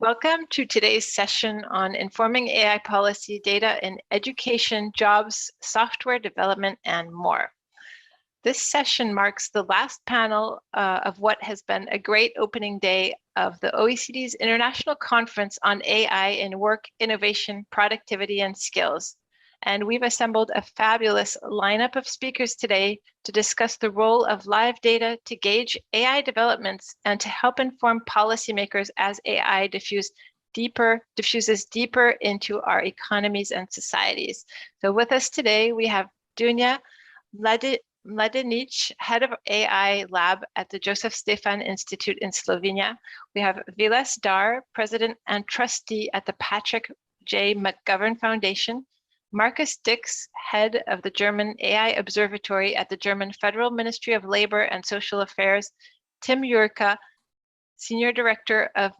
Welcome to today's session on informing AI policy data in education, jobs, software development, and more. This session marks the last panel of what has been a great opening day of the OECD's International Conference on AI in Work, Innovation, Productivity, and Skills. And we've assembled a fabulous lineup of speakers today to discuss the role of live data to gauge AI developments and to help inform policymakers as AI diffuses deeper into our economies and societies. So with us today, we have Dunja Mladenic, head of AI lab at the Jozef Stefan Institute in Slovenia. We have Vilas, Dhar, president and trustee at the Patrick J. McGovern Foundation. Markus Dix, head of the German AI Observatory at the German Federal Ministry of Labor and Social Affairs. Tim Jurka, senior director of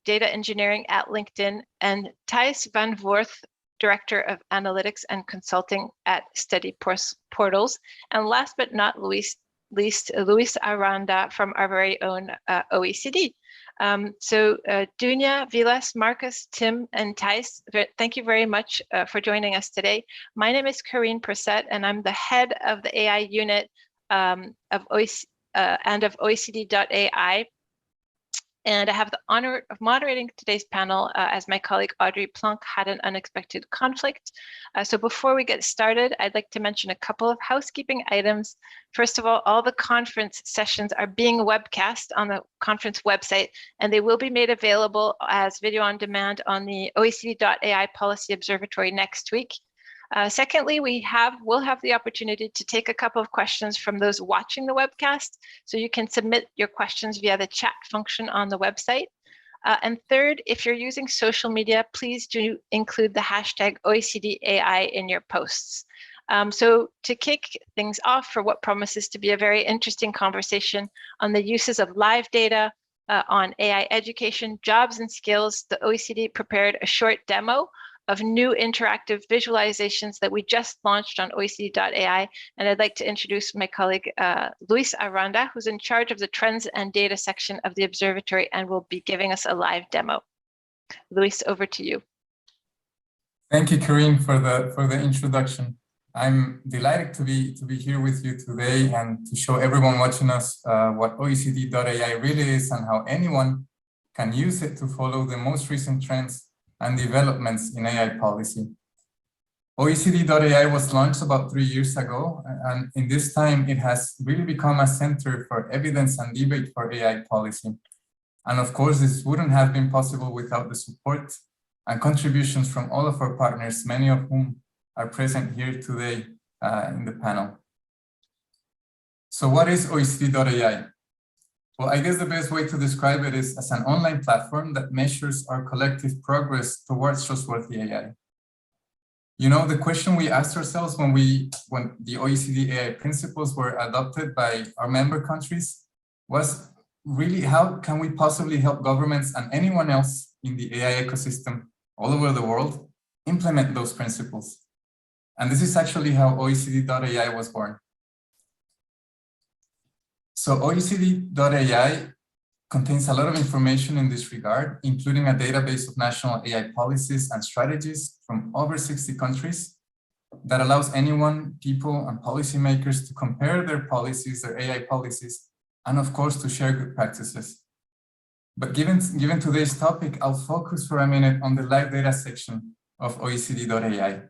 data engineering at LinkedIn, and Thijs van Voorth, director of analytics and consulting at Studyportals. And last but not least, Luis Aranda from our very own OECD. Dunja, Vilas, Markus, Tim, and Thijs, thank you very much for joining us today. My name is Karine Perset, and I'm the head of the AI unit of OECD.AI. And I have the honor of moderating today's panel as my colleague Audrey Plonk had an unexpected conflict. So before we get started, I'd like to mention a couple of housekeeping items. First of all the conference sessions are being webcast on the conference website, and they will be made available as video on demand on the OECD.AI Policy Observatory next week. Secondly, we'll have the opportunity to take a couple of questions from those watching the webcast, so you can submit your questions via the chat function on the website. And third, if you're using social media, please do include the hashtag OECD.AI in your posts. So to kick things off for what promises to be a very interesting conversation on the uses of live data on AI education, jobs, and skills, the OECD prepared a short demo of new interactive visualizations that we just launched on OECD.AI. And I'd like to introduce my colleague, Luis Aranda, who's in charge of the trends and data section of the observatory and will be giving us a live demo. Luis, over to you. Thank you, Karine, for the introduction. I'm delighted to be here with you today and to show everyone watching us what OECD.AI really is and how anyone can use it to follow the most recent trends and developments in AI policy. OECD.AI was launched about 3 years ago, and in this time, it has really become a center for evidence and debate for AI policy. And of course, this wouldn't have been possible without the support and contributions from all of our partners, many of whom are present here today in the panel. So what is OECD.AI? Well, I guess the best way to describe it is as an online platform that measures our collective progress towards trustworthy AI. You know, the question we asked ourselves when the OECD AI principles were adopted by our member countries was really, how can we possibly help governments and anyone else in the AI ecosystem all over the world implement those principles? And this is actually how OECD.AI was born. So OECD.AI contains a lot of information in this regard, including a database of national AI policies and strategies from over 60 countries that allows anyone, people, and policymakers to compare their policies, their AI policies, and of course, to share good practices. But given today's topic, I'll focus for a minute on the live data section of OECD.AI.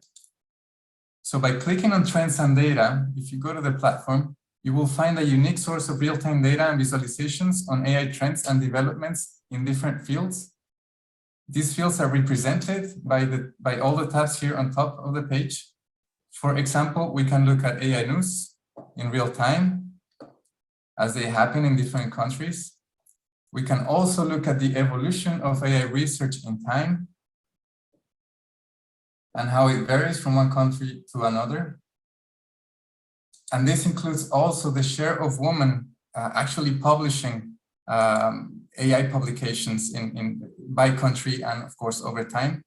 So by clicking on Trends and Data, if you go to the platform, you will find a unique source of real-time data and visualizations on AI trends and developments in different fields. These fields are represented by all the tabs here on top of the page. For example, we can look at AI news in real time as they happen in different countries. We can also look at the evolution of AI research in time and how it varies from one country to another. And this includes also the share of women actually publishing AI publications by country and of course over time.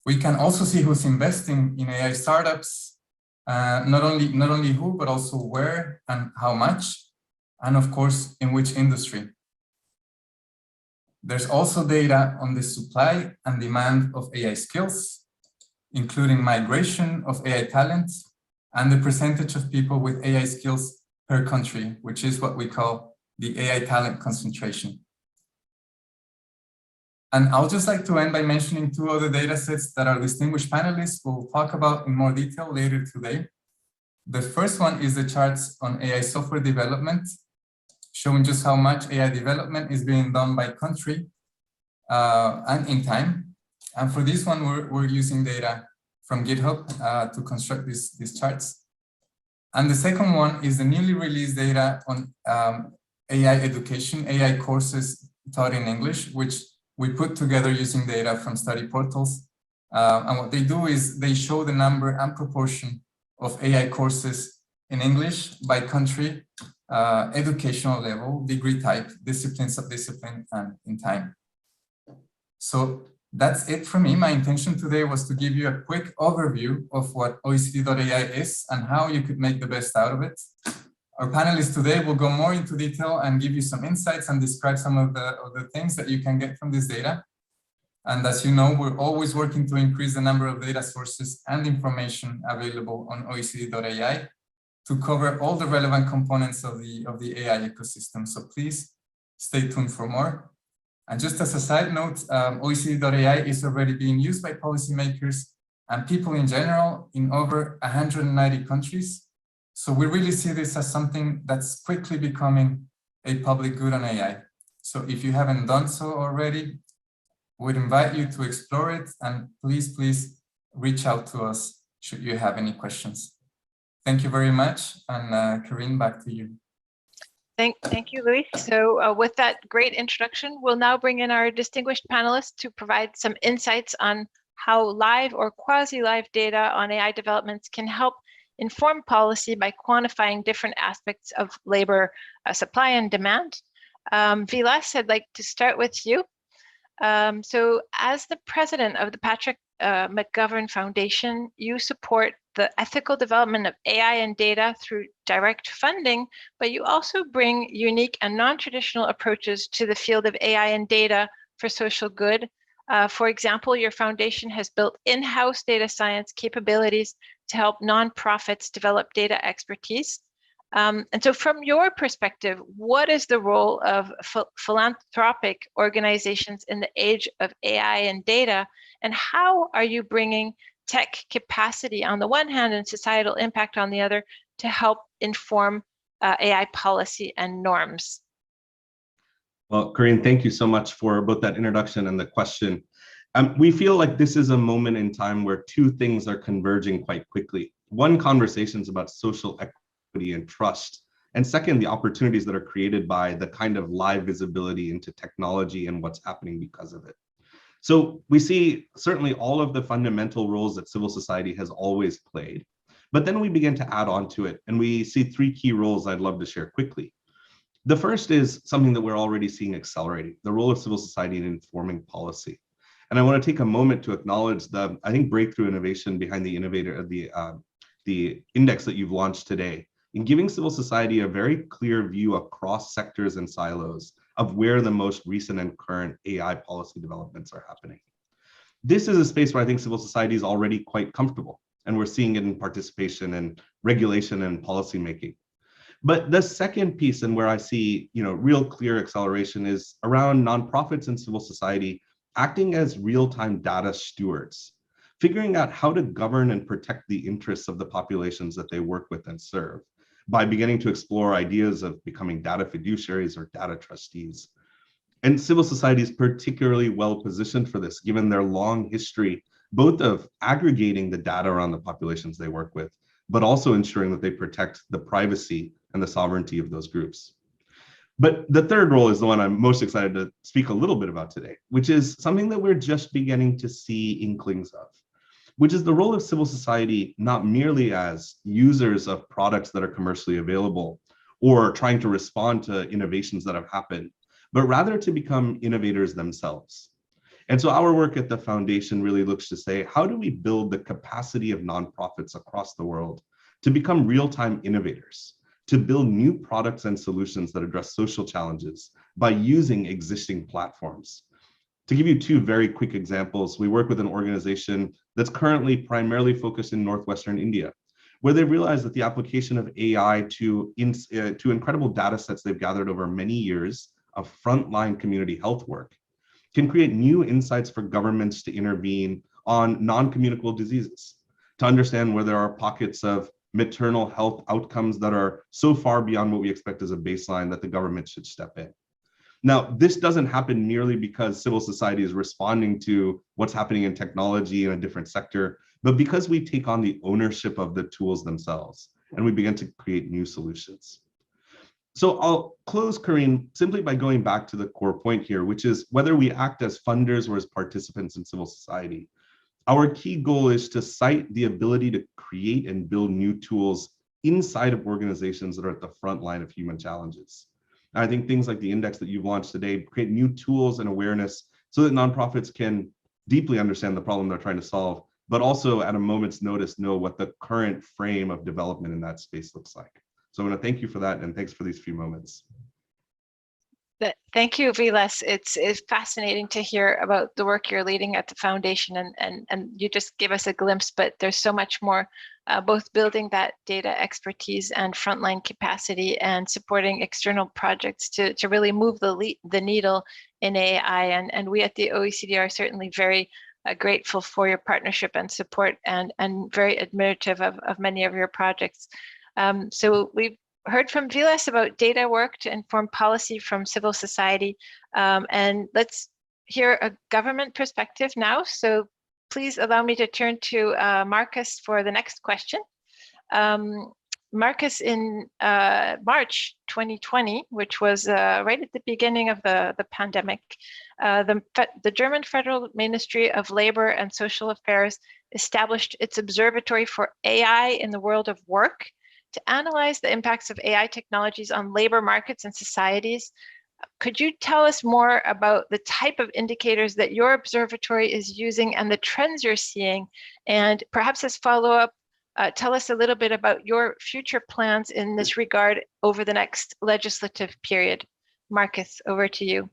We can also see who's investing in AI startups, not only who, but also where and how much, and of course in which industry. There's also data on the supply and demand of AI skills, including migration of AI talent and the percentage of people with AI skills per country, which is what we call the AI talent concentration. And I'll just like to end by mentioning two other data sets that our distinguished panelists will talk about in more detail later today. The first one is the charts on AI software development, showing just how much AI development is being done by country and in time. And for this one, we're using data from GitHub to construct these charts. And the second one is the newly released data on AI education, AI courses taught in English, which we put together using data from Studyportals. And what they do is they show the number and proportion of AI courses in English by country, educational level, degree type, discipline, subdiscipline, and in time. So that's it for me. My intention today was to give you a quick overview of what OECD.AI is and how you could make the best out of it. Our panelists today will go more into detail and give you some insights and describe some of the things that you can get from this data. And as you know, we're always working to increase the number of data sources and information available on OECD.AI to cover all the relevant components of the AI ecosystem. So please stay tuned for more. And just as a side note, OECD.AI is already being used by policymakers and people in general in over 190 countries. So we really see this as something that's quickly becoming a public good on AI. So if you haven't done so already, we'd invite you to explore it, and please reach out to us should you have any questions. Thank you very much, and Corinne, back to you. Thank you, Luis. So with that great introduction, we'll now bring in our distinguished panelists to provide some insights on how live or quasi-live data on AI developments can help inform policy by quantifying different aspects of labor supply and demand. Vilas, I'd like to start with you. So as the president of the Patrick McGovern Foundation, you support the ethical development of AI and data through direct funding, but you also bring unique and non-traditional approaches to the field of AI and data for social good. For example, your foundation has built in-house data science capabilities to help nonprofits develop data expertise. And so from your perspective, what is the role of philanthropic organizations in the age of AI and data, and how are you bringing tech capacity on the one hand and societal impact on the other to help inform AI policy and norms? Well, Corinne, thank you so much for both that introduction and the question. We feel like this is a moment in time where two things are converging quite quickly. One, conversations about social equity and trust. And second, the opportunities that are created by the kind of live visibility into technology and what's happening because of it. So we see certainly all of the fundamental roles that civil society has always played, but then we begin to add on to it, and we see three key roles I'd love to share quickly. The first is something that we're already seeing accelerating, the role of civil society in informing policy. And I want to take a moment to acknowledge the, I think, breakthrough innovation behind the the index that you've launched today, in giving civil society a very clear view across sectors and silos of where the most recent and current AI policy developments are happening. This is a space where I think civil society is already quite comfortable, and we're seeing it in participation and regulation and policymaking. But the second piece, and where I see real clear acceleration, is around nonprofits and civil society acting as real-time data stewards, figuring out how to govern and protect the interests of the populations that they work with and serve, by beginning to explore ideas of becoming data fiduciaries or data trustees. And civil society is particularly well positioned for this, given their long history, both of aggregating the data around the populations they work with, but also ensuring that they protect the privacy and the sovereignty of those groups. But the third role is the one I'm most excited to speak a little bit about today, which is something that we're just beginning to see inklings of, which is the role of civil society not merely as users of products that are commercially available or trying to respond to innovations that have happened, but rather to become innovators themselves. And so our work at the foundation really looks to say, how do we build the capacity of nonprofits across the world to become real-time innovators, to build new products and solutions that address social challenges by using existing platforms. To give you two very quick examples, we work with an organization that's currently primarily focused in Northwestern India, where they realized that the application of AI to incredible data sets they've gathered over many years of frontline community health work can create new insights for governments to intervene on non-communicable diseases, to understand where there are pockets of maternal health outcomes that are so far beyond what we expect as a baseline that the government should step in. Now, this doesn't happen merely because civil society is responding to what's happening in technology in a different sector, but because we take on the ownership of the tools themselves and we begin to create new solutions. So I'll close, Karine, simply by going back to the core point here, which is whether we act as funders or as participants in civil society, our key goal is to cite the ability to create and build new tools inside of organizations that are at the front line of human challenges. And I think things like the index that you've launched today create new tools and awareness so that nonprofits can deeply understand the problem they're trying to solve, but also at a moment's notice know what the current frame of development in that space looks like. So I want to thank you for that, and thanks for these few moments. Thank you, Vilas. It's fascinating to hear about the work you're leading at the foundation, and you just gave us a glimpse, but there's so much more, both building that data expertise and frontline capacity and supporting external projects to really move the needle in AI. And we at the OECD are certainly very grateful for your partnership and support, and very admirative of many of your projects. So we've heard from Vilas about data work to inform policy from civil society, and let's hear a government perspective now. So please allow me to turn to Marcus for the next question. Marcus, in March 2020, which was right at the beginning of the pandemic, the German Federal Ministry of Labor and Social Affairs established its Observatory for AI in the world of work to analyze the impacts of AI technologies on labor markets and societies. Could you tell us more about the type of indicators that your observatory is using and the trends you're seeing? And perhaps as follow-up, tell us a little bit about your future plans in this regard over the next legislative period. Marcus, over to you.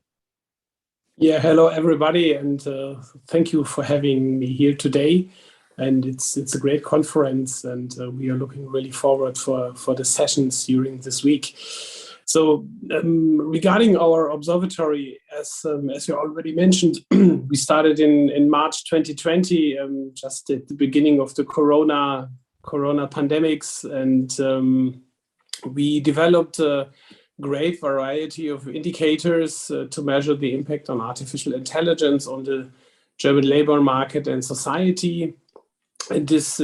Yeah, hello everybody, and thank you for having me here today. And it's a great conference, and we are looking really forward for the sessions during this week. So regarding our observatory, as you already mentioned, we started in March 2020, just at the beginning of the corona pandemics, and we developed a great variety of indicators to measure the impact on artificial intelligence on the German labor market and society. And this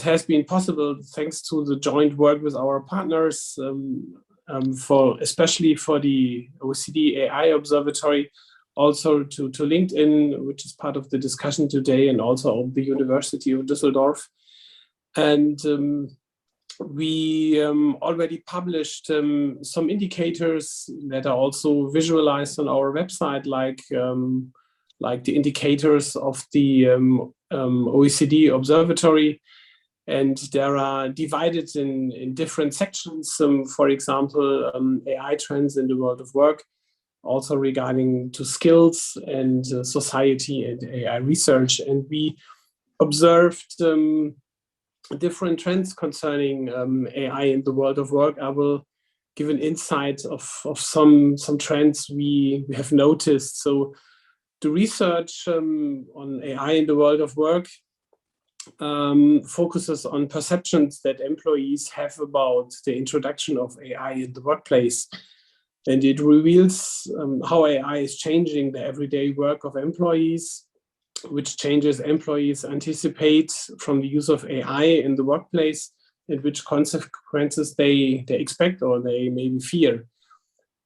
has been possible thanks to the joint work with our partners, especially for the OECD.AI Observatory, also to LinkedIn, which is part of the discussion today, and also the University of Düsseldorf. And we already published some indicators that are also visualized on our website, like the indicators of the OECD Observatory, and they are divided in different sections. For example, AI trends in the world of work, also regarding to skills and society and AI research. And we observed different trends concerning AI in the world of work. I will give an insight of some trends we have noticed. So the research on AI in the world of work focuses on perceptions that employees have about the introduction of AI in the workplace. And it reveals how AI is changing the everyday work of employees, which changes employees anticipate from the use of AI in the workplace, and which consequences they expect or they maybe fear.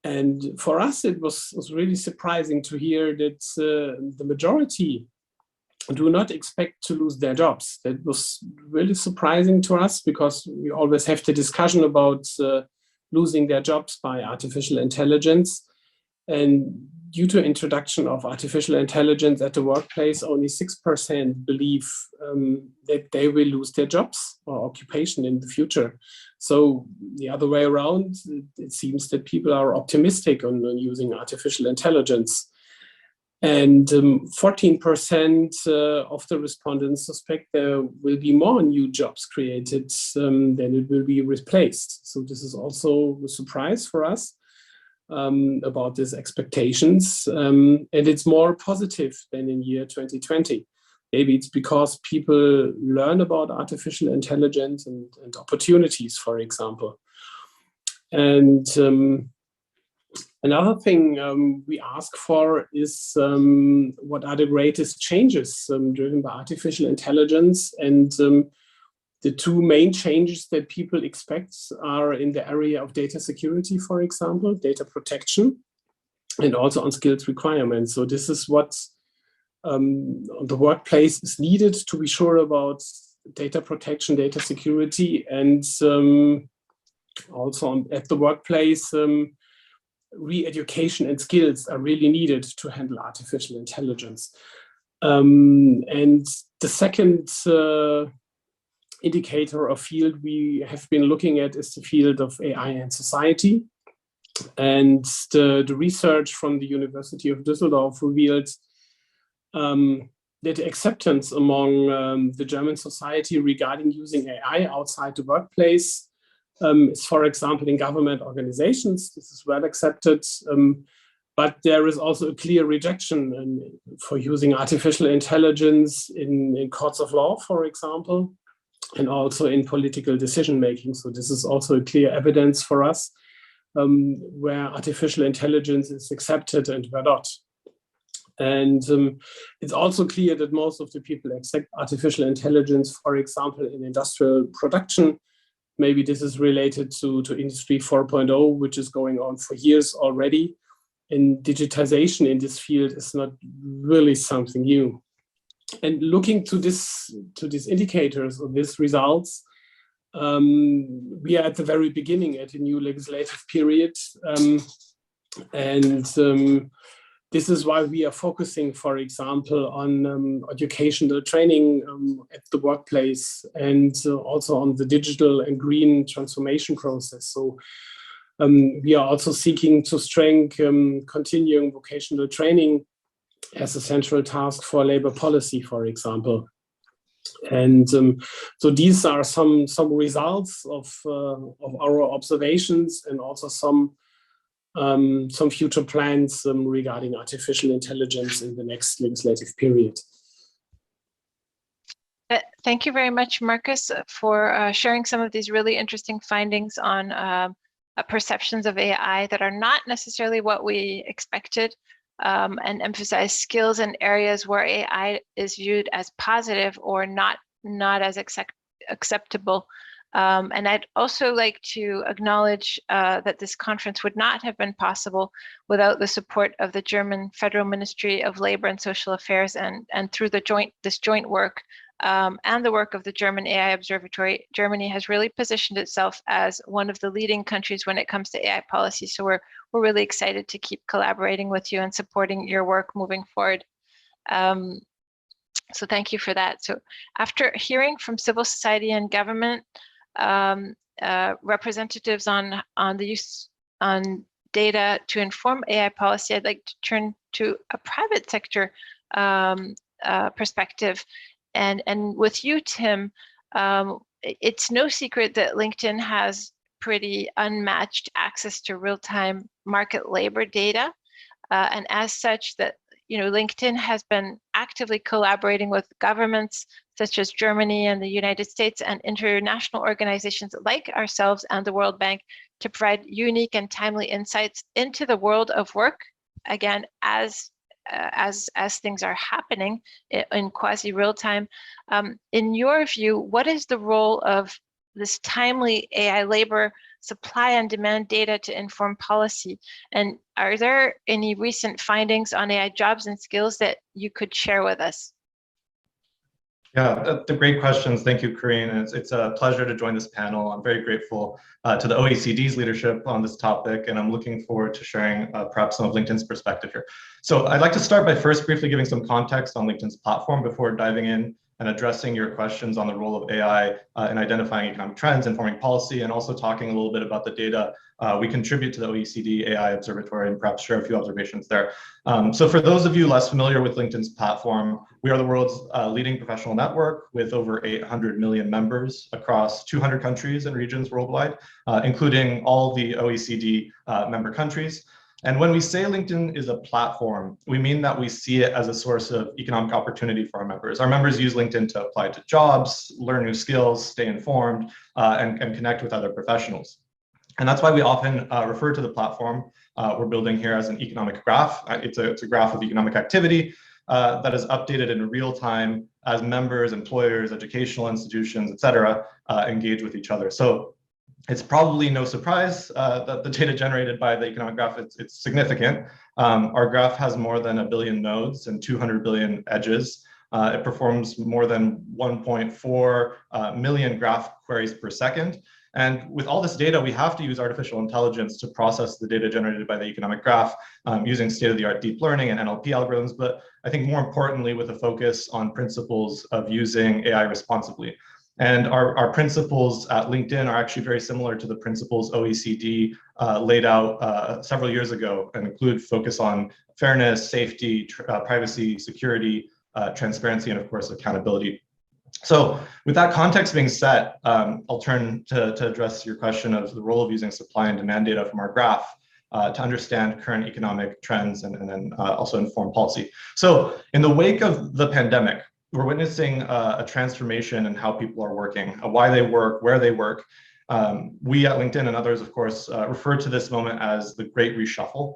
And for us, it was really surprising to hear that the majority do not expect to lose their jobs. That was really surprising to us, because we always have the discussion about losing their jobs by artificial intelligence. And due to introduction of artificial intelligence at the workplace, only 6% believe that they will lose their jobs or occupation in the future. So the other way around, it seems that people are optimistic on using artificial intelligence. And 14% of the respondents suspect there will be more new jobs created than it will be replaced. So this is also a surprise for us about these expectations. And it's more positive than in year 2020. Maybe it's because people learn about artificial intelligence and opportunities, for example. And another thing we ask for is what are the greatest changes driven by artificial intelligence? And the two main changes that people expect are in the area of data security, for example, data protection, and also on skills requirements. So this is what on the workplace is needed to be sure about data protection, data security, and also at the workplace, re-education and skills are really needed to handle artificial intelligence. And the second indicator or field we have been looking at is the field of AI and society. And the research from the University of Düsseldorf revealed that acceptance among the German society regarding using AI outside the workplace is, for example, in government organizations, this is well accepted, but there is also a clear rejection for using artificial intelligence in courts of law, for example, and also in political decision-making. So this is also a clear evidence for us where artificial intelligence is accepted and where not. And it's also clear that most of the people accept artificial intelligence, for example, in industrial production. Maybe this is related to Industry 4.0, which is going on for years already. And digitization in this field is not really something new. And looking to these indicators or these results, we are at the very beginning at a new legislative period. This is why we are focusing, for example, on educational training at the workplace and also on the digital and green transformation process. So we are also seeking to strengthen continuing vocational training as a central task for labor policy, for example. And so these are some results of our observations and also some future plans regarding artificial intelligence in the next legislative period. Thank you very much, Marcus, for sharing some of these really interesting findings on perceptions of AI that are not necessarily what we expected, and emphasize skills and areas where AI is viewed as positive or not as acceptable. And I'd also like to acknowledge that this conference would not have been possible without the support of the German Federal Ministry of Labor and Social Affairs, and through this joint work and the work of the German AI Observatory. Germany has really positioned itself as one of the leading countries when it comes to AI policy. So we're really excited to keep collaborating with you and supporting your work moving forward. So thank you for that. So after hearing from civil society and government representatives on the use on data to inform AI policy, I'd like to turn to a private sector perspective. And with you, Tim, it's no secret that LinkedIn has pretty unmatched access to real-time market labor data, and as such, that LinkedIn has been actively collaborating with governments such as Germany and the United States and international organizations like ourselves and the World Bank to provide unique and timely insights into the world of work, again, as things are happening in quasi real time. In your view, what is the role of this timely AI labor supply and demand data to inform policy? And are there any recent findings on AI jobs and skills that you could share with us? Yeah, the great questions. Thank you, Corinne. It's a pleasure to join this panel. I'm very grateful to the OECD's leadership on this topic, and I'm looking forward to sharing perhaps some of LinkedIn's perspective here. So I'd like to start by first briefly giving some context on LinkedIn's platform before diving in and addressing your questions on the role of AI in identifying economic trends, informing policy, and also talking a little bit about the data we contribute to the OECD.AI Observatory and perhaps share a few observations there. So for those of you less familiar with LinkedIn's platform, we are the world's leading professional network with over 800 million members across 200 countries and regions worldwide, including all the OECD member countries. And when we say LinkedIn is a platform, we mean that we see it as a source of economic opportunity for our members. Our members use LinkedIn to apply to jobs, learn new skills, stay informed, and connect with other professionals. And that's why we often refer to the platform we're building here as an economic graph. It's a graph of economic activity that is updated in real time as members, employers, educational institutions, et cetera, engage with each other. So it's probably no surprise that the data generated by the economic graph, it's significant. Our graph has more than 1 billion nodes and 200 billion edges. It performs more than 1.4 million graph queries per second. And with all this data, we have to use artificial intelligence to process the data generated by the economic graph using state-of-the-art deep learning and NLP algorithms, but I think more importantly, with a focus on principles of using AI responsibly. And our principles at LinkedIn are actually very similar to the principles OECD laid out several years ago and include focus on fairness, safety, privacy, security, transparency, and of course, accountability. So with that context being set, I'll turn to address your question of the role of using supply and demand data from our graph to understand current economic trends and then also inform policy. So in the wake of the pandemic, we're witnessing a transformation in how people are working, why they work, where they work. We at LinkedIn and others, of course, refer to this moment as the Great Reshuffle.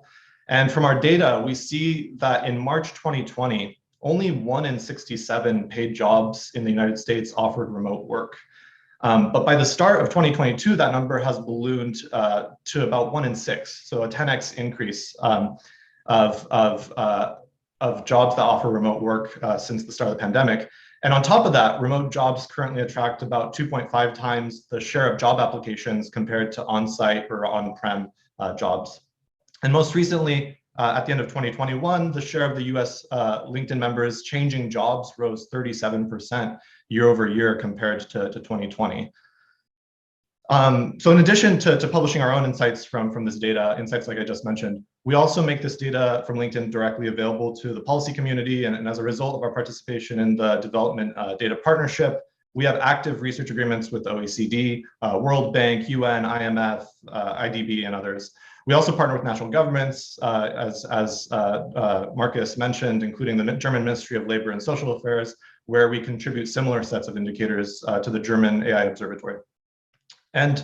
And from our data, we see that in March 2020, only 1 in 67 paid jobs in the United States offered remote work. But by the start of 2022, that number has ballooned to about 1 in 6, so a 10x increase of jobs that offer remote work since the start of the pandemic. And on top of that, remote jobs currently attract about 2.5 times the share of job applications compared to on-site or on-prem jobs. And most recently, at the end of 2021, the share of the US LinkedIn members changing jobs rose 37% year over year compared to 2020. So in addition to publishing our own insights from this data, insights like I just mentioned, we also make this data from LinkedIn directly available to the policy community. And as a result of our participation in the Development Data Partnership, we have active research agreements with the OECD, World Bank, UN, IMF, IDB, and others. We also partner with national governments, as Marcus mentioned, including the German Ministry of Labor and Social Affairs, where we contribute similar sets of indicators to the German AI Observatory. And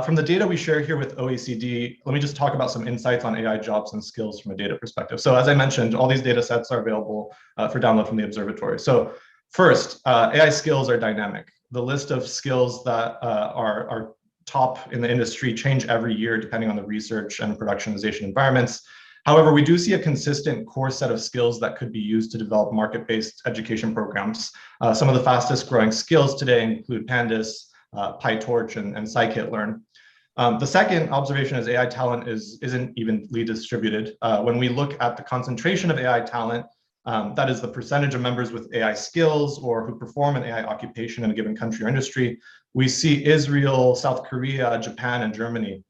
from the data we share here with OECD, let me just talk about some insights on AI jobs and skills from a data perspective. So as I mentioned, all these data sets are available for download from the observatory. So first, AI skills are dynamic. The list of skills that are top in the industry change every year depending on the research and productionization environments. However, we do see a consistent core set of skills that could be used to develop market-based education programs. Some of the fastest growing skills today include Pandas, PyTorch, and scikit-learn. The second observation is AI talent isn't evenly distributed. When we look at the concentration of AI talent, that is the percentage of members with AI skills or who perform an AI occupation in a given country or industry, we see Israel, South Korea, Japan, and Germany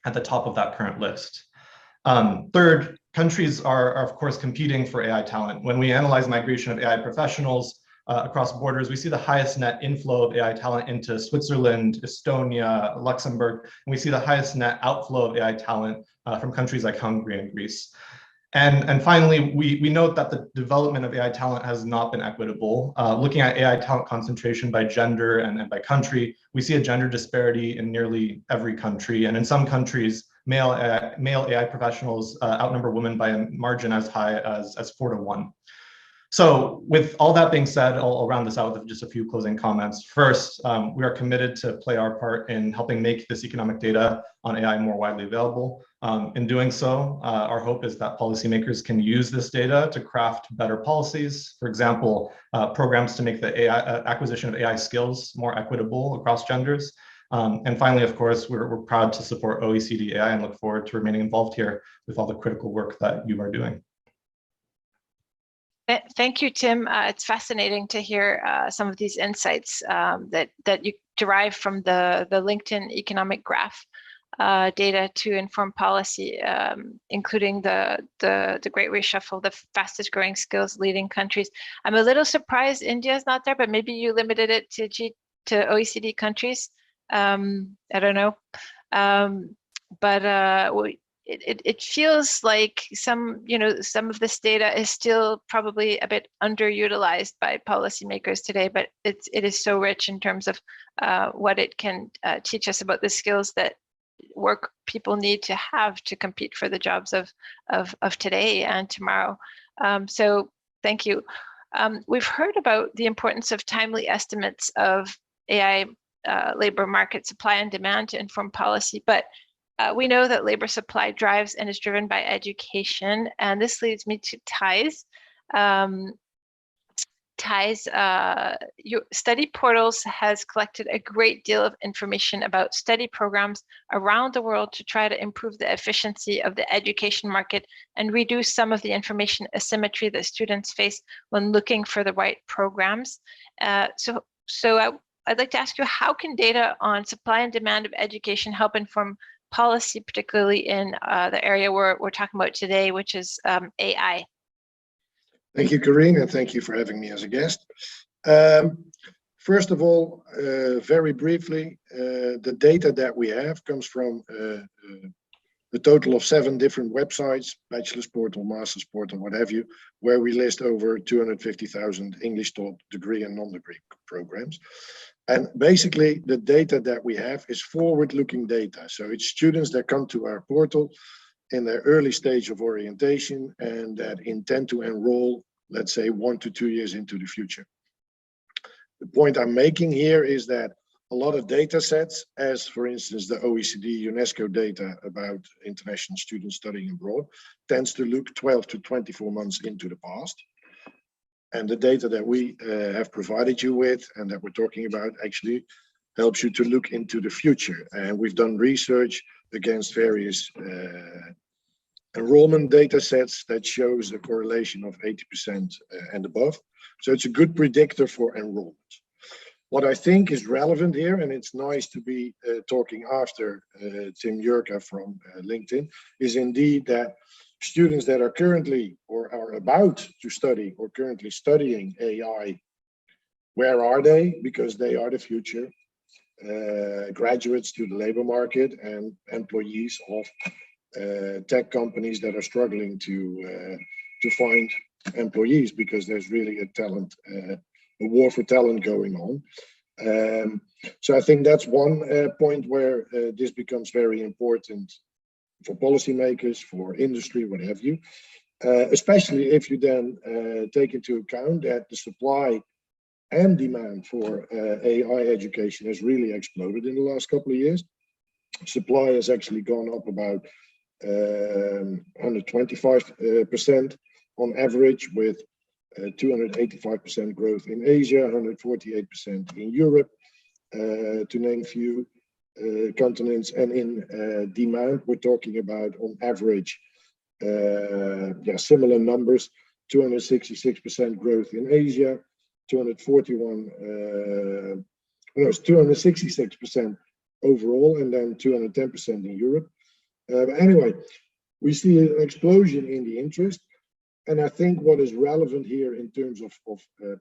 at the top of that current list. Third, countries are of course competing for AI talent. When we analyze migration of AI professionals across borders, we see the highest net inflow of AI talent into Switzerland, Estonia, Luxembourg, and we see the highest net outflow of AI talent from countries like Hungary and Greece. And finally, we note that the development of AI talent has not been equitable. Looking at AI talent concentration by gender and by country, we see a gender disparity in nearly every country. And in some countries, male AI professionals outnumber women by a margin as high as 4 to 1. So with all that being said, I'll round this out with just a few closing comments. First, we are committed to play our part in helping make this economic data on AI more widely available. In doing so, our hope is that policymakers can use this data to craft better policies. For example, programs to make the acquisition of AI skills more equitable across genders. And finally, of course, we're proud to support OECD.AI and look forward to remaining involved here with all the critical work that you are doing. Thank you, Tim. It's fascinating to hear some of these insights that you derive from the LinkedIn economic graph data to inform policy, including the Great Reshuffle, the fastest growing skills leading countries. I'm a little surprised India is not there, but maybe you limited it to OECD countries. I don't know, it feels like some of this data is still probably a bit underutilized by policymakers today, but it is so rich in terms of what it can teach us about the skills that work people need to have to compete for the jobs of today and tomorrow. So thank you. We've heard about the importance of timely estimates of AI labor market supply and demand to inform policy, but we know that labor supply drives and is driven by education, and this leads me to Thijs. Thijs, Studyportals has collected a great deal of information about study programs around the world to try to improve the efficiency of the education market and reduce some of the information asymmetry that students face when looking for the right programs. So I'd like to ask you, how can data on supply and demand of education help inform policy, particularly in the area we're talking about today, which is AI? Thank you, Corinne, and thank you for having me as a guest. First of all, very briefly, the data that we have comes from a total of 7 different websites, bachelor's portal, master's portal, what have you, where we list over 250,000 English taught degree and non-degree programs. And basically, the data that we have is forward-looking data. So it's students that come to our portal in their early stage of orientation and that intend to enroll, let's say, 1 to 2 years into the future. The point I'm making here is that a lot of data sets, as for instance, the OECD UNESCO data about international students studying abroad, tends to look 12 to 24 months into the past. And the data that we have provided you with and that we're talking about actually helps you to look into the future. And we've done research against various enrollment data sets that shows a correlation of 80% and above. So it's a good predictor for enrollment. What I think is relevant here, and it's nice to be talking after Tim Jurka from LinkedIn, is indeed that students that are currently or are about to study or currently studying AI, where are they? Because they are the future graduates to the labor market and employees of tech companies that are struggling to find employees, because there's really a war for talent going on. So I think that's one point where this becomes very important for policymakers, for industry, what have you, especially if you then take into account that the supply and demand for AI education has really exploded in the last couple of years. Supply has actually gone up about 125% on average, with 285% growth in Asia, 148% in Europe, to name a few continents. And in demand, we're talking about on average, similar numbers, 266% growth in Asia, 266% overall, and then 210% in Europe. But anyway, we see an explosion in the interest. And I think what is relevant here in terms of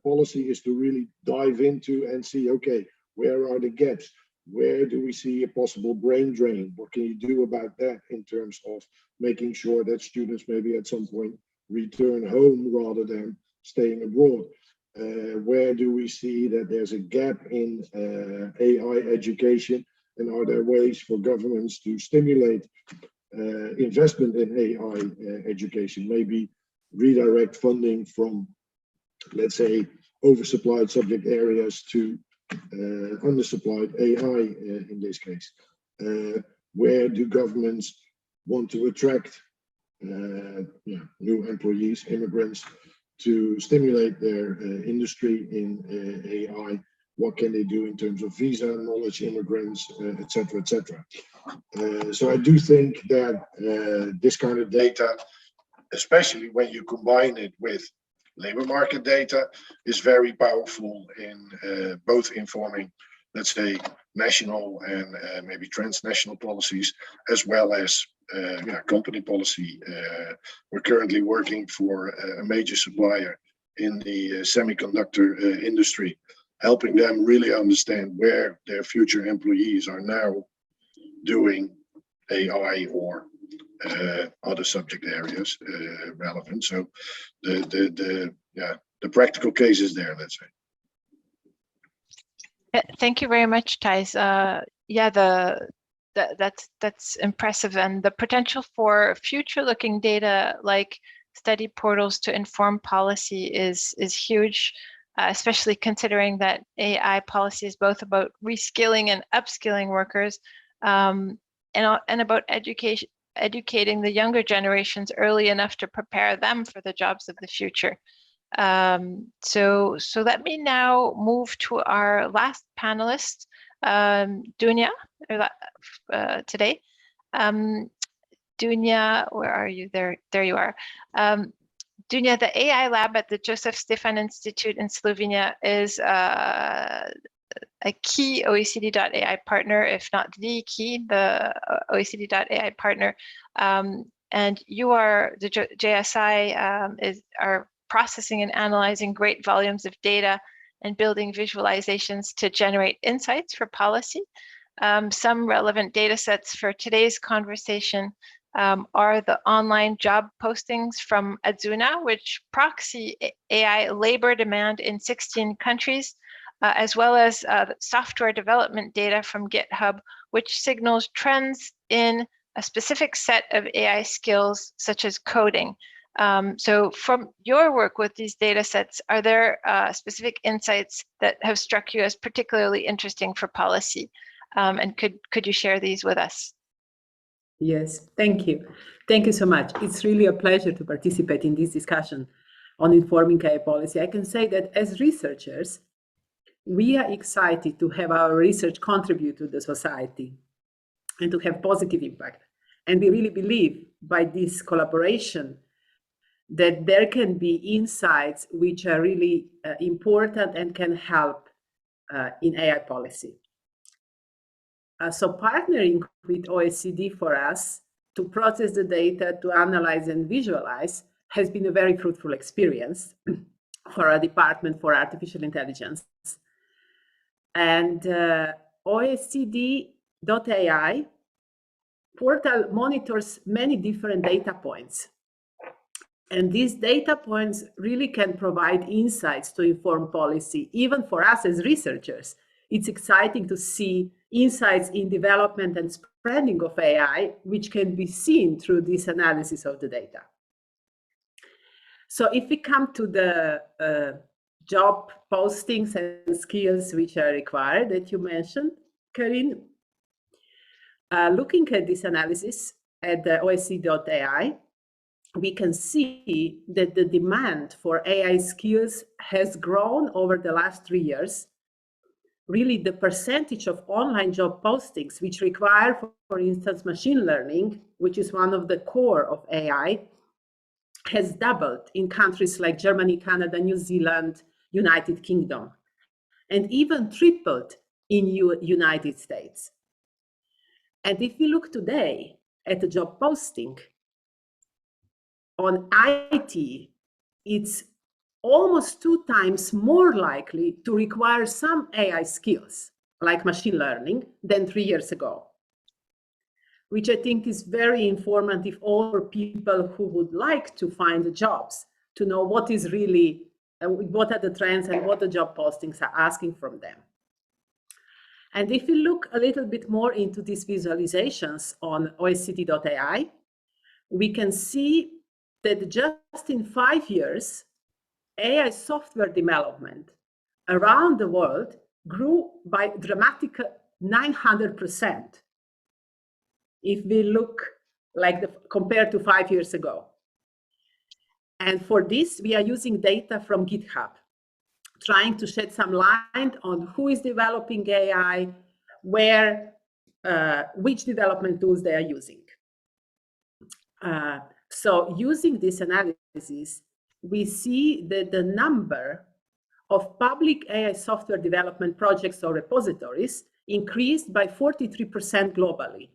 policy is to really dive into and see, okay, where are the gaps? Where do we see a possible brain drain? What can you do about that in terms of making sure that students maybe at some point return home rather than staying abroad? Where do we see that there's a gap in AI education? And are there ways for governments to stimulate investment in AI education? Maybe redirect funding from let's say, oversupplied subject areas to undersupplied AI in this case? Where do governments want to attract new employees, immigrants, to stimulate their industry in AI? What can they do in terms of visa, knowledge, immigrants, etc., etc.? So I do think that this kind of data, especially when you combine it with labor market data, is very powerful in both informing, let's say, national and maybe transnational policies, as well as company policy. We're currently working for a major supplier in the semiconductor industry, helping them really understand where their future employees are now doing AI or other subject areas relevant. So the practical case is there, let's say. Thank you very much, Thijs. That's impressive, and the potential for future-looking data like Studyportals to inform policy is huge, especially considering that AI policy is both about reskilling and upskilling workers, and about educating the younger generations early enough to prepare them for the jobs of the future. So let me now move to our last panelist, Dunja, today. Dunja, where are you? There you are. Dunja, the AI lab at the Jozef Stefan Institute in Slovenia is a key OECD.AI partner, if not the key, the OECD.AI partner. And you are, the JSI are processing and analyzing great volumes of data and building visualizations to generate insights for policy. Some relevant data sets for today's conversation are the online job postings from Adzuna, which proxy AI labor demand in 16 countries, as well as software development data from GitHub, which signals trends in a specific set of AI skills, such as coding. So from your work with these data sets, are there specific insights that have struck you as particularly interesting for policy? And could you share these with us? Yes, thank you. Thank you so much. It's really a pleasure to participate in this discussion on informing AI policy. I can say that as researchers, we are excited to have our research contribute to the society and to have positive impact. And we really believe by this collaboration that there can be insights which are really important and can help in AI policy. So partnering with OECD for us to process the data, to analyze and visualize has been a very fruitful experience for our Department for Artificial Intelligence. And OECD.AI portal monitors many different data points. And these data points really can provide insights to inform policy. Even for us as researchers, it's exciting to see insights in development and spreading of AI, which can be seen through this analysis of the data. So if we come to the job postings and skills which are required that you mentioned, Karin, looking at this analysis at the OECD.AI, we can see that the demand for AI skills has grown over the last 3 years. Really, the percentage of online job postings which require, for instance, machine learning, which is one of the core of AI, has doubled in countries like Germany, Canada, New Zealand, United Kingdom, and even tripled in United States. And if we look today at the job posting on IT, it's almost 2 times more likely to require some AI skills, like machine learning, than 3 years ago, which I think is very informative for people who would like to find jobs, to know what is really, what are the trends and what the job postings are asking from them. And if we look a little bit more into these visualizations on OECD.AI, we can see that just in 5 years, AI software development around the world grew by dramatic 900% if we look compared to 5 years ago. And for this, we are using data from GitHub, trying to shed some light on who is developing AI, where, which development tools they are using. So using this analysis, we see that the number of public AI software development projects or repositories increased by 43% globally,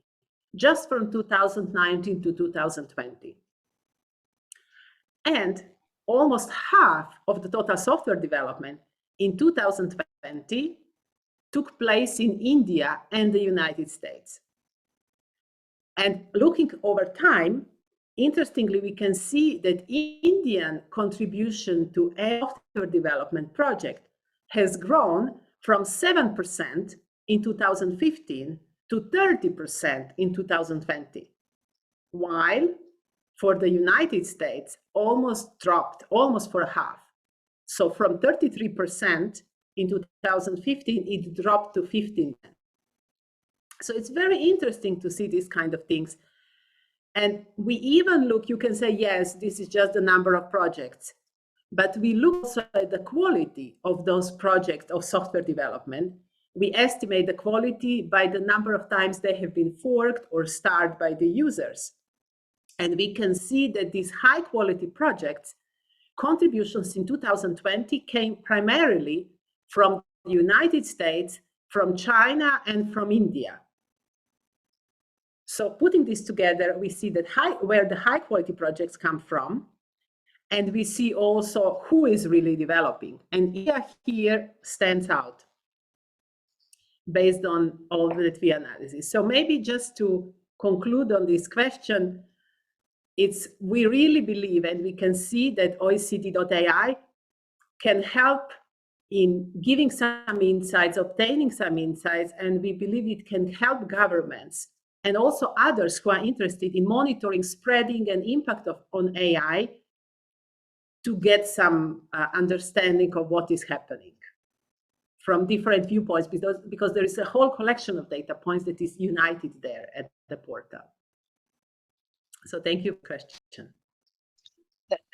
just from 2019 to 2020. And almost half of the total software development in 2020 took place in India and the United States. And looking over time, interestingly, we can see that Indian contribution to AI software development project has grown from 7% in 2015 to 30% in 2020, while for the United States, almost dropped, almost for half. So from 33% in 2015, it dropped to 15%. So it's very interesting to see these kind of things. And we even look, you can say, yes, this is just the number of projects, but we look also at the quality of those projects of software development. We estimate the quality by the number of times they have been forked or started by the users. And we can see that these high quality projects, contributions in 2020 came primarily from the United States, from China, and from India. So putting this together, we see that where the high quality projects come from, and we see also who is really developing. And India here stands out based on all that we analysis. So maybe just to conclude on this question, we really believe, and we can see that OECD.AI can help in giving some insights, obtaining some insights, and we believe it can help governments and also others who are interested in monitoring, spreading, and impact on AI to get some understanding of what is happening from different viewpoints, because there is a whole collection of data points that is united there at the portal. So thank you for the question.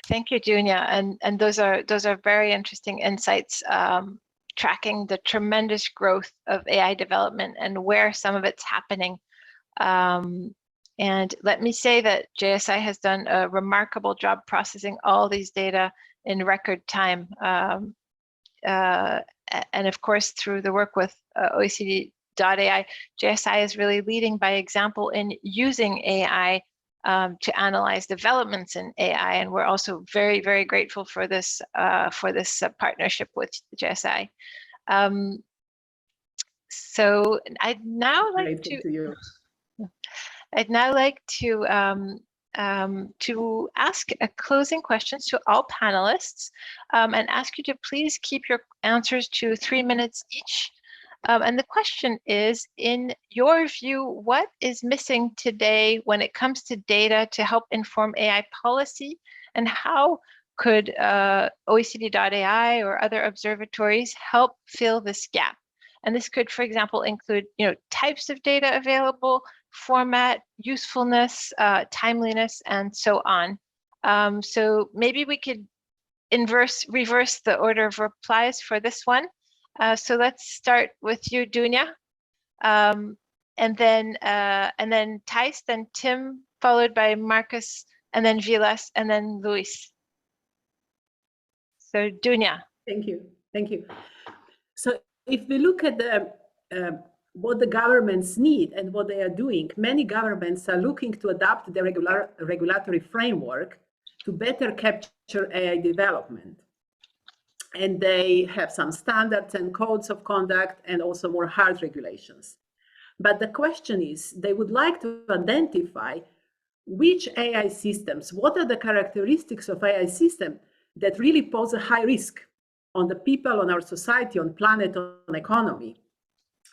Thank you, Dunja, and those are very interesting insights, tracking the tremendous growth of AI development and where some of it's happening. And let me say that JSI has done a remarkable job processing all these data in record time. And of course, through the work with OECD.AI, JSI is really leading by example in using AI to analyze developments in AI, and we're also very, very grateful for this partnership with JSI. So I'd now like to ask a closing questions to all panelists, and ask you to please keep your answers to 3 minutes each. And the question is, in your view, what is missing today when it comes to data to help inform AI policy, and how could OECD.AI or other observatories help fill this gap? And this could, for example, include types of data available, format, usefulness, timeliness, and so on. So maybe we could reverse the order of replies for this one. So let's start with you, Dunja, and then Thijs, then Tim, followed by Marcus, and then Vilas, and then Luis. So Dunja. Thank you. So if we look at what the governments need and what they are doing, many governments are looking to adapt the regulatory framework to better capture AI development. And they have some standards and codes of conduct and also more hard regulations. But the question is, they would like to identify which AI systems, what are the characteristics of AI systems that really pose a high risk on the people, on our society, on planet, on economy.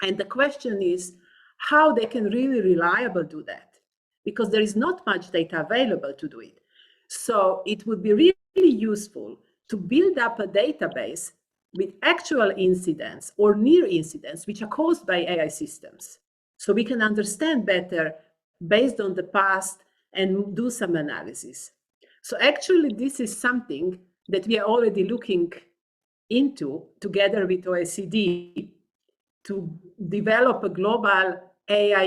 And the question is how they can really reliably do that, because there is not much data available to do it. So it would be really useful to build up a database with actual incidents or near incidents which are caused by AI systems. So we can understand better based on the past and do some analysis. So actually, this is something that we are already looking into together with OECD to develop a global AI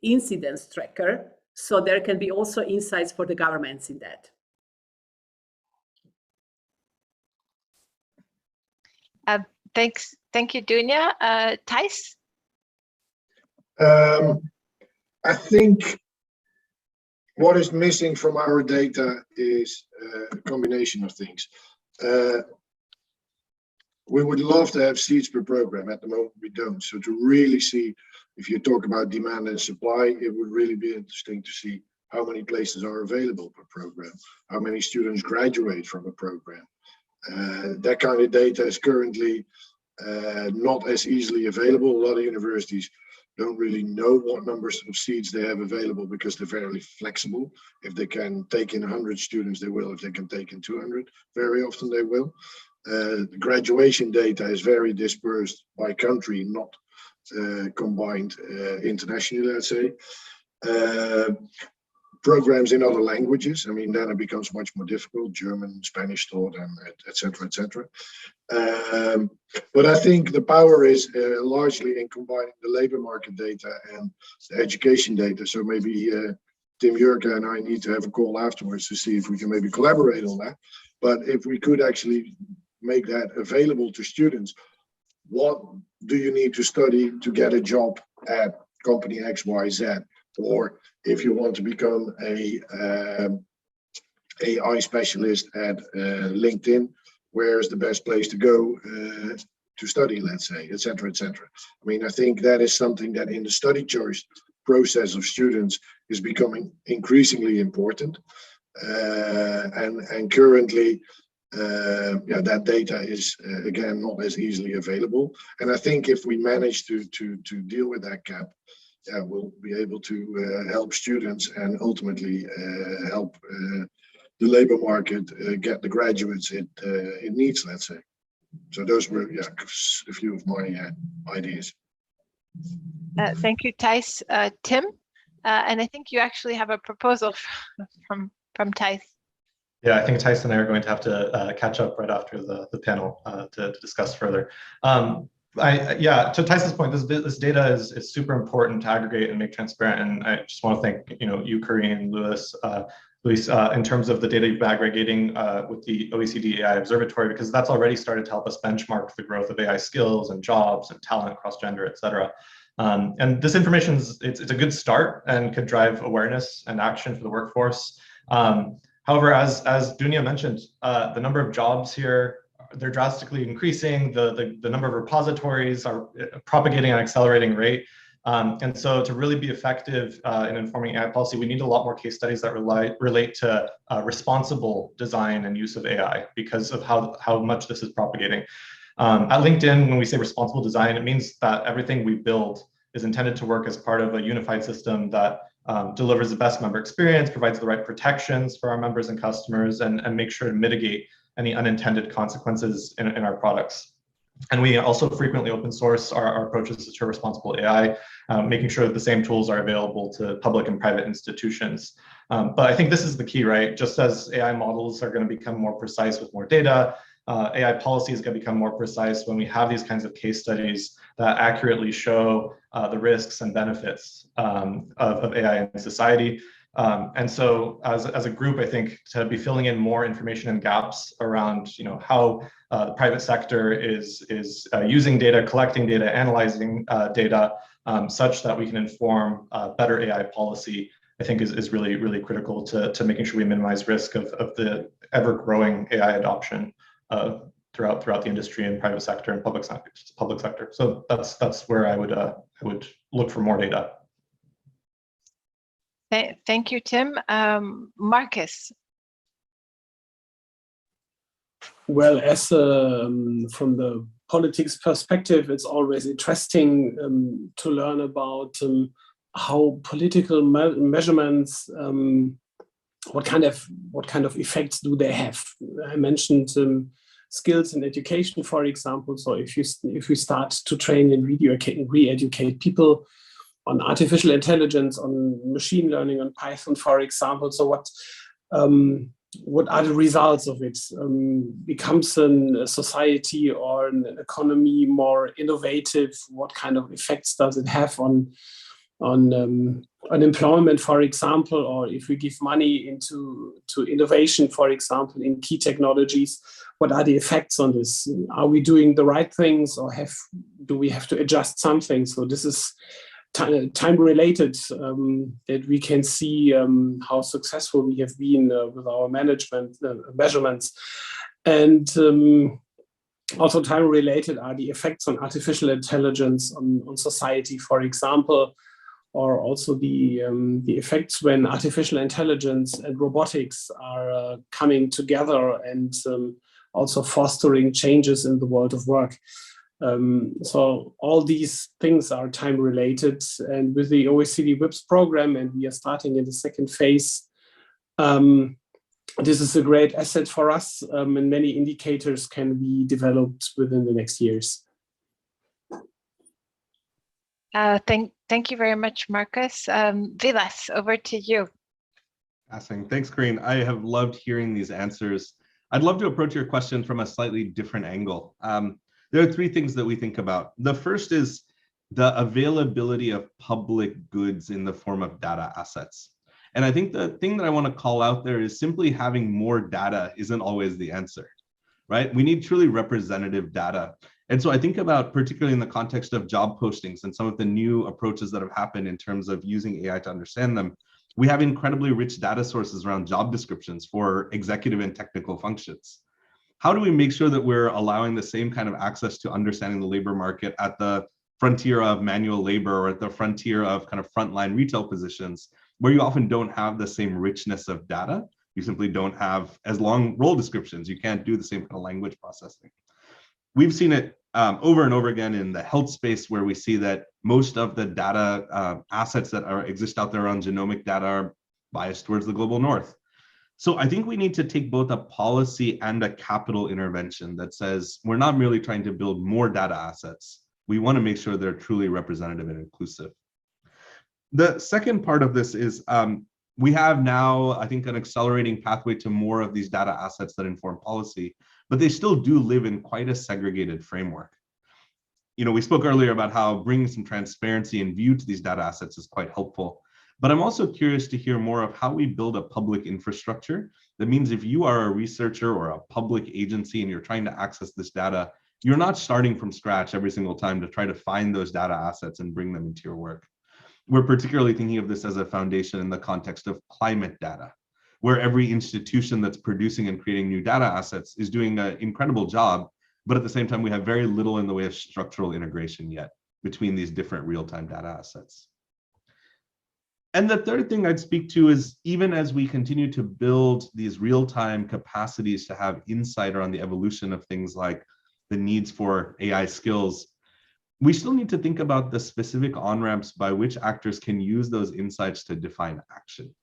incidence tracker, so there can be also insights for the governments in that. Thanks. Thank you, Dunja. Thijs? I think what is missing from our data is a combination of things. We would love to have seats per program. At the moment, we don't. So to really see, if you talk about demand and supply, it would really be interesting to see how many places are available per program, how many students graduate from a program. That kind of data is currently not as easily available. A lot of universities don't really know what numbers of seats they have available because they're fairly flexible. If they can take in 100 students, they will. If they can take in 200, very often they will. The graduation data is very dispersed by country, not combined internationally, let's say. Programs in other languages, I mean, then it becomes much more difficult, German, Spanish taught, and et cetera, et cetera. But I think the power is largely in combining the labor market data and the education data. So maybe Tim Jurka and I need to have a call afterwards to see if we can maybe collaborate on that. But if we could actually make that available to students, what do you need to study to get a job at company X, Y, Z? Or if you want to become a AI specialist at LinkedIn, where's the best place to go to study, let's say, et cetera, et cetera. I mean, I think that is something that in the study choice process of students is becoming increasingly important. And currently, that data is, again, not as easily available. And I think if we manage to deal with that gap, we'll be able to help students and ultimately help the labor market get the graduates it needs, let's say. So those were a few of my ideas. Thank you, Thijs. Tim, and I think you actually have a proposal from Thijs. Yeah, I think Thijs and I are going to have to catch up right after the panel to discuss further. To Thijs's point, this data is super important to aggregate and make transparent. And I just want to thank you, Corinne, Luis, in terms of the data you've been aggregating with the OECD.AI Observatory, because that's already started to help us benchmark the growth of AI skills and jobs and talent across gender, et cetera. And this information it's a good start and could drive awareness and action for the workforce. However, as Dunja mentioned, the number of jobs here, they're drastically increasing. The number of repositories are propagating at an accelerating rate. And so to really be effective in informing AI policy, we need a lot more case studies that relate to responsible design and use of AI because of how much this is propagating. At LinkedIn, when we say responsible design, it means that everything we build is intended to work as part of a unified system that delivers the best member experience, provides the right protections for our members and customers, and make sure to mitigate any unintended consequences in our products. And we also frequently open source our approaches to responsible AI, making sure that the same tools are available to public and private institutions. But I think this is the key, right? Just as AI models are going to become more precise with more data, AI policy is going to become more precise when we have these kinds of case studies that accurately show the risks and benefits of AI in society. And so as a group, I think to be filling in more information and gaps around how the private sector is using data, collecting data, analyzing data, such that we can inform better AI policy, I think is really, really critical to making sure we minimize risk of the ever-growing AI adoption throughout the industry and private sector and public sector. So that's where I would look for more data. Thank you, Tim. Marcus. Well, as from the politics perspective, it's always interesting to learn about how political measurements what kind of effects do they have? I mentioned skills in education, for example. So if we start to train and re-educate people on artificial intelligence, on machine learning, on Python, for example, so what are the results of it? Becomes a society or an economy more innovative? What kind of effects does it have on unemployment, for example, or if we give money into innovation, for example, in key technologies, what are the effects on this? Are we doing the right things, or do we have to adjust something? So this is time related, that we can see how successful we have been with our management measurements. And also time related are the effects on artificial intelligence on society, for example, or also the effects when artificial intelligence and robotics are coming together and also fostering changes in the world of work. So all these things are time related, and with the OECD WIPS program, and we are starting in the second phase, this is a great asset for us, and many indicators can be developed within the next years. Thank you very much, Marcus. Vilas, over to you. Passing. Thanks, Corinne. I have loved hearing these answers. I'd love to approach your question from a slightly different angle. There are three things that we think about. The first is the availability of public goods in the form of data assets. And I think the thing that I want to call out there is simply having more data isn't always the answer, right? We need truly representative data. And so I think about, particularly in the context of job postings and some of the new approaches that have happened in terms of using AI to understand them, we have incredibly rich data sources around job descriptions for executive and technical functions. How do we make sure that we're allowing the same kind of access to understanding the labor market at the frontier of manual labor or at the frontier of kind of frontline retail positions, where you often don't have the same richness of data? You simply don't have as long role descriptions. You can't do the same kind of language processing. We've seen it over and over again in the health space, where we see that most of the data assets that exist out there on genomic data are biased towards the global north. So I think we need to take both a policy and a capital intervention that says we're not merely trying to build more data assets. We want to make sure they're truly representative and inclusive. The second part of this is we have now, I think, an accelerating pathway to more of these data assets that inform policy, but they still do live in quite a segregated framework. You know, we spoke earlier about how bringing some transparency and view to these data assets is quite helpful. But I'm also curious to hear more of how we build a public infrastructure. That means if you are a researcher or a public agency and you're trying to access this data, you're not starting from scratch every single time to try to find those data assets and bring them into your work. We're particularly thinking of this as a foundation in the context of climate data, where every institution that's producing and creating new data assets is doing an incredible job, but at the same time, we have very little in the way of structural integration yet between these different real-time data assets. And the third thing I'd speak to is, even as we continue to build these real-time capacities to have insight around the evolution of things like the needs for AI skills, we still need to think about the specific on-ramps by which actors can use those insights to define action.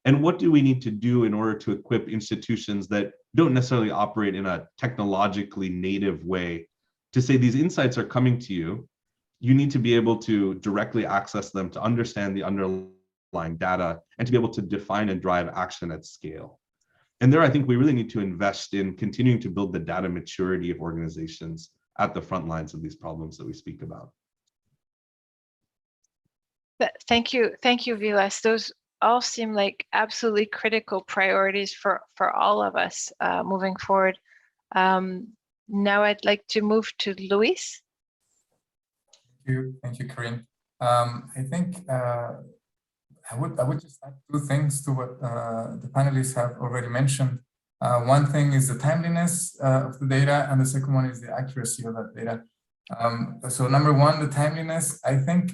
And what do we need to do in order to equip institutions that don't necessarily operate in a technologically native way to say these insights are coming to you? You need to be able to directly access them to understand the underlying data and to be able to define and drive action at scale. And there, I think we really need to invest in continuing to build the data maturity of organizations at the front lines of these problems that we speak about. Thank you, Vilas. Those all seem like absolutely critical priorities for all of us moving forward. Now I'd like to move to Luis. Thank you, Corinne. I think I would just add two things to what the panelists have already mentioned. One thing is the timeliness of the data, and the second one is the accuracy of that data. So number one, the timeliness. I think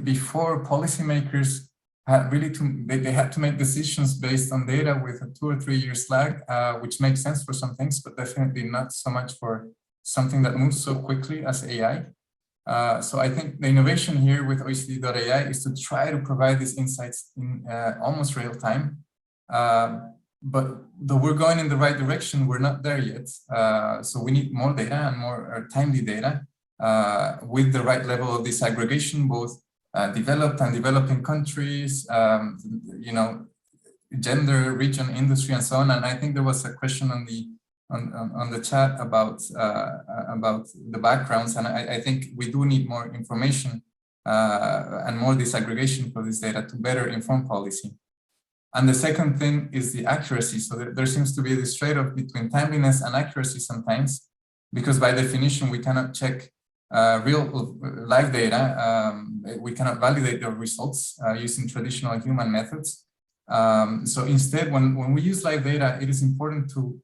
before policymakers had they had to make decisions based on data with a 2 or 3 year lag, which makes sense for some things, but definitely not so much for something that moves so quickly as AI. So I think the innovation here with OECD.AI is to try to provide these insights in almost real time. But though we're going in the right direction, we're not there yet. So we need more data and more timely data with the right level of disaggregation, both developed and developing countries, you know, gender, region, industry, and so on. And I think there was a question on the chat about the backgrounds, and I think we do need more information and more disaggregation for this data to better inform policy. And the second thing is the accuracy. So there seems to be this trade-off between timeliness and accuracy sometimes, because by definition we cannot check real live data. We cannot validate the results using traditional human methods. So instead, when we use live data, it is important to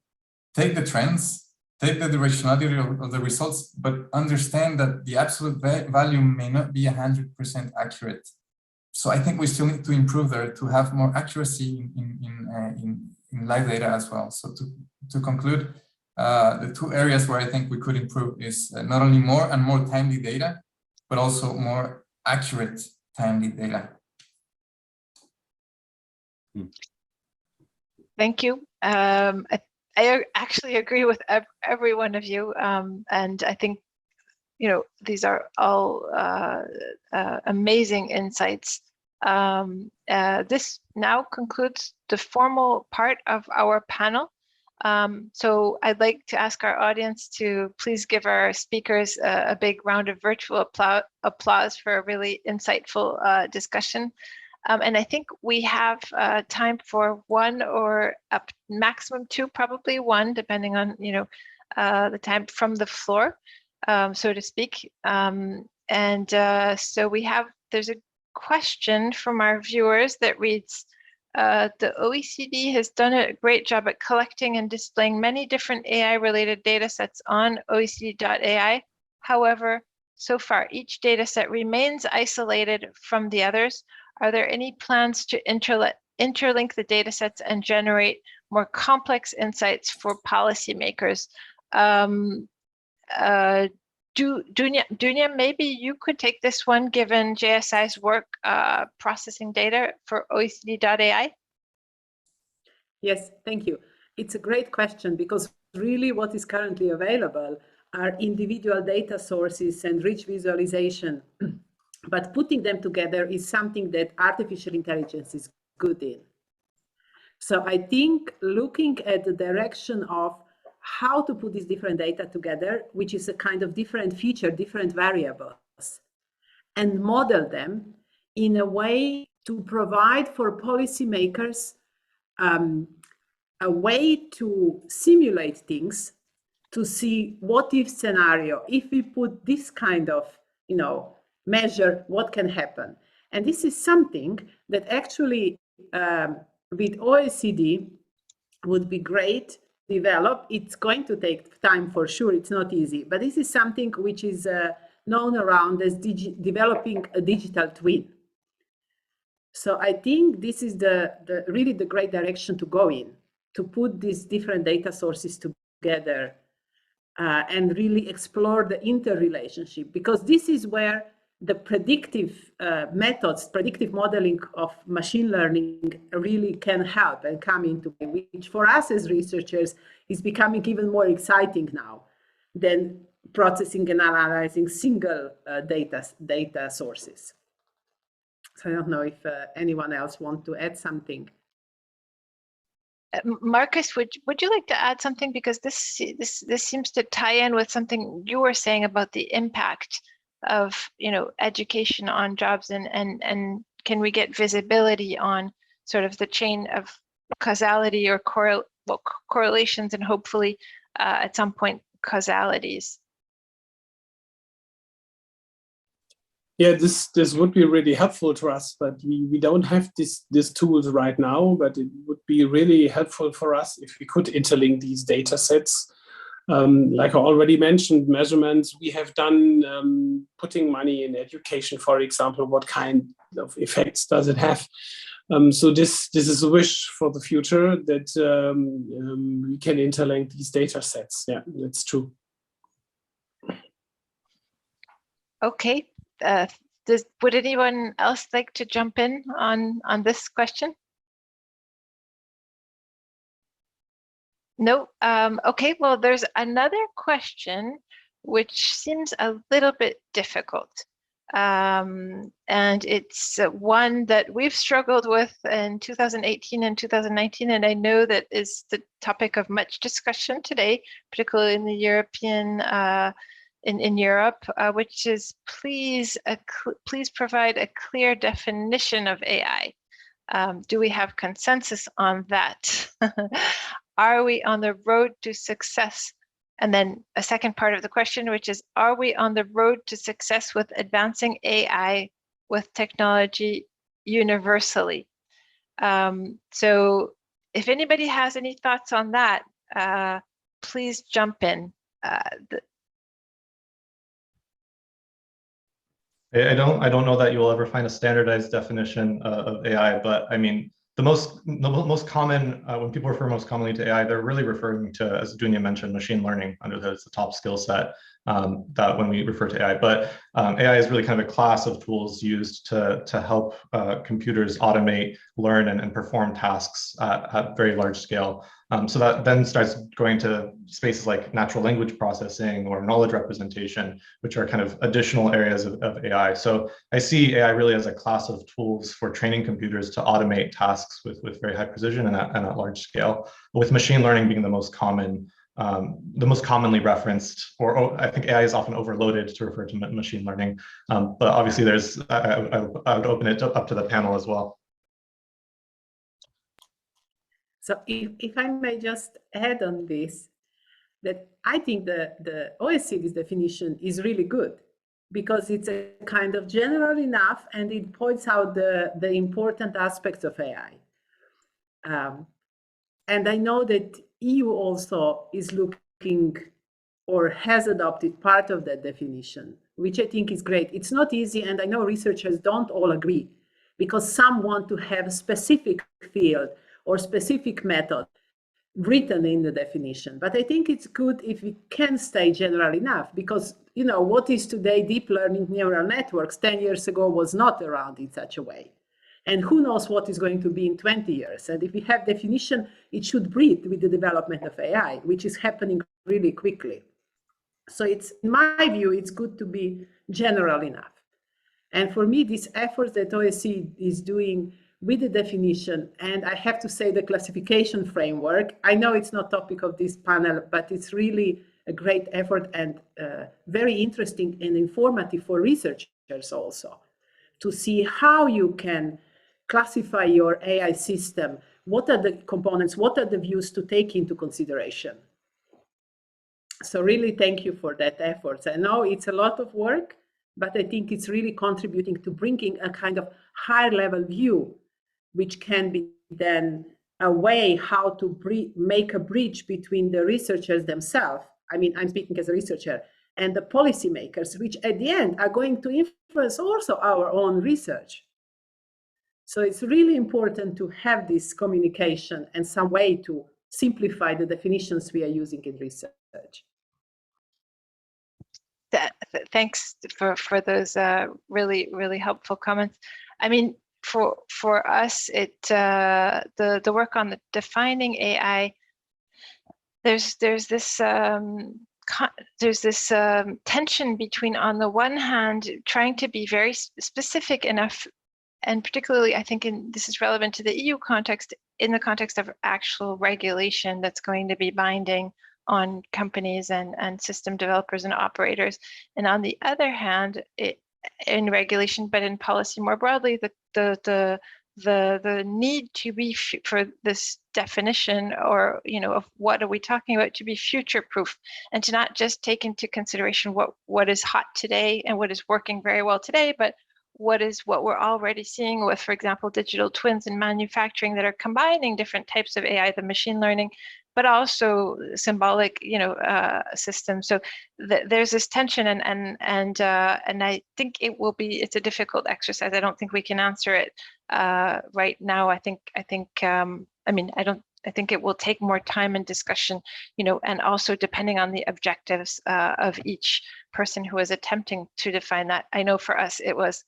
take the trends, take the directionality of the results, but understand that the absolute value may not be 100% accurate. So I think we still need to improve there to have more accuracy in live data as well. So to conclude, the two areas where I think we could improve is not only more and more timely data, but also more accurate timely data. Thank you. I actually agree with every one of you, and I think, you know, these are all amazing insights. This now concludes the formal part of our panel. So I'd like to ask our audience to please give our speakers a big round of virtual applause for a really insightful discussion. And I think we have time for one or up maximum two, probably one, depending on, you know, the time from the floor, so to speak. So there's a question from our viewers that reads, the OECD has done a great job at collecting and displaying many different AI-related data sets on OECD.AI. However, so far, each data set remains isolated from the others. Are there any plans to interlink the data sets and generate more complex insights for policymakers? Dunja, maybe you could take this one, given JSI's work processing data for OECD.AI. Yes, thank you. It's a great question, because really what is currently available are individual data sources and rich visualization. But putting them together is something that artificial intelligence is good in. So I think looking at the direction of how to put these different data together, which is a kind of different feature, different variables, and model them in a way to provide for policymakers a way to simulate things, to see what if scenario, if we put this kind of, you know, measure, what can happen. And this is something that actually with OECD would be great to develop. It's going to take time for sure, it's not easy, but this is something which is known around as developing a digital twin. So I think this is really the great direction to go in, to put these different data sources together and really explore the interrelationship, because this is where the predictive methods, predictive modeling of machine learning really can help and come into play, which for us as researchers is becoming even more exciting now than processing and analyzing single data sources. So I don't know if anyone else wants to add something. Marcus, would you like to add something? Because this seems to tie in with something you were saying about the impact of, you know, education on jobs, and can we get visibility on sort of the chain of causality or correlations, and hopefully at some point causalities? Yeah, this would be really helpful to us, but we don't have these tools right now, but it would be really helpful for us if we could interlink these data sets. Like I already mentioned, measurements we have done, putting money in education, for example, what kind of effects does it have? So this is a wish for the future, that we can interlink these data sets. Yeah, that's true. Okay. Would anyone else like to jump in on this question? No. Okay, well, there's another question which seems a little bit difficult. And it's one that we've struggled with in 2018 and 2019, and I know that is the topic of much discussion today, particularly in the European, in Europe, which is please provide a clear definition of AI. Do we have consensus on that? Are we on the road to success? And then a second part of the question, which is, are we on the road to success with advancing AI with technology universally? So if anybody has any thoughts on that, please jump in. I don't know that you'll ever find a standardized definition of AI, but I mean, the most common, when people refer most commonly to AI, they're really referring to, as Dunja mentioned, machine learning under the top skill set that when we refer to AI. But AI is really kind of a class of tools used to help computers automate, learn, and perform tasks at very large scale. So that then starts going to spaces like natural language processing or knowledge representation, which are kind of additional areas of AI. So I see AI really as a class of tools for training computers to automate tasks with very high precision and at large scale, with machine learning being the most common, the most commonly referenced, or I think AI is often overloaded to refer to machine learning. But obviously there's, I would open it up to the panel as well. So if I may just add on this, that I think the OECD's definition is really good because it's a kind of general enough and it points out the important aspects of AI. And I know that EU also is looking or has adopted part of that definition, which I think is great. It's not easy, and I know researchers don't all agree because some want to have a specific field or specific method written in the definition. But I think it's good if we can stay general enough because, you know, what is today deep learning neural networks 10 years ago was not around in such a way. And who knows what is going to be in 20 years. And if we have definition, it should breathe with the development of AI, which is happening really quickly. So it's, in my view, it's good to be general enough. And for me, these efforts that OECD is doing with the definition, and I have to say the classification framework, I know it's not topic of this panel, but it's really a great effort and very interesting and informative for researchers also to see how you can classify your AI system, what are the components, what are the views to take into consideration. So really thank you for that effort. I know it's a lot of work, but I think it's really contributing to bringing a kind of higher level view, which can be then a way how to make a bridge between the researchers themselves. I mean, I'm speaking as a researcher, and the policymakers, which at the end are going to influence also our own research. So it's really important to have this communication and some way to simplify the definitions we are using in research. Thanks for those really helpful comments. I mean, for us, the work on the defining AI, there's this tension between, on the one hand, trying to be very specific enough, and particularly I think this is relevant to the EU context, in the context of actual regulation that's going to be binding on companies and system developers and operators. And on the other hand, in regulation, but in policy more broadly, the need to be for this definition, or of what are we talking about, to be future-proof and to not just take into consideration what is hot today and what is working very well today, but what we're already seeing with, for example, digital twins in manufacturing that are combining different types of AI, the machine learning, but also symbolic, systems. So there's this tension, and I think it's a difficult exercise. I don't think we can answer it right now. I think it will take more time and discussion, and also depending on the objectives of each person who is attempting to define that. I know for us it was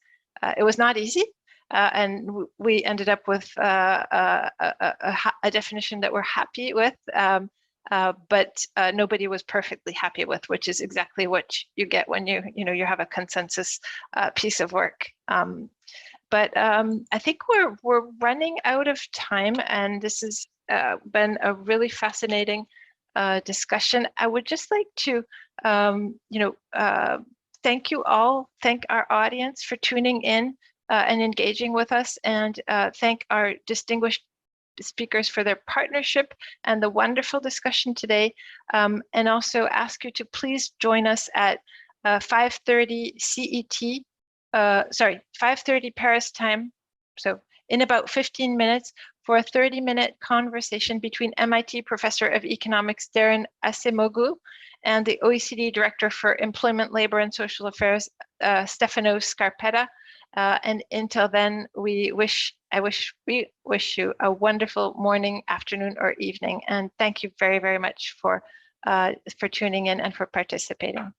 not easy. And we ended up with a definition that we're happy with. but nobody was perfectly happy with, which is exactly what you get when you have a consensus piece of work. But I think we're running out of time, and this has been a really fascinating discussion. I would just like to, thank you all, thank our audience for tuning in and engaging with us, and thank our distinguished speakers for their partnership and the wonderful discussion today, and also ask you to please join us at 5:30 CET, 5:30 Paris time, so in about 15 minutes, for a 30-minute conversation between MIT Professor of Economics Darren Acemoglu and the OECD Director for Employment, Labor and Social Affairs, Stefano Scarpetta. And until then, we wish you a wonderful morning, afternoon, or evening. And thank you very, very much for tuning in and for participating.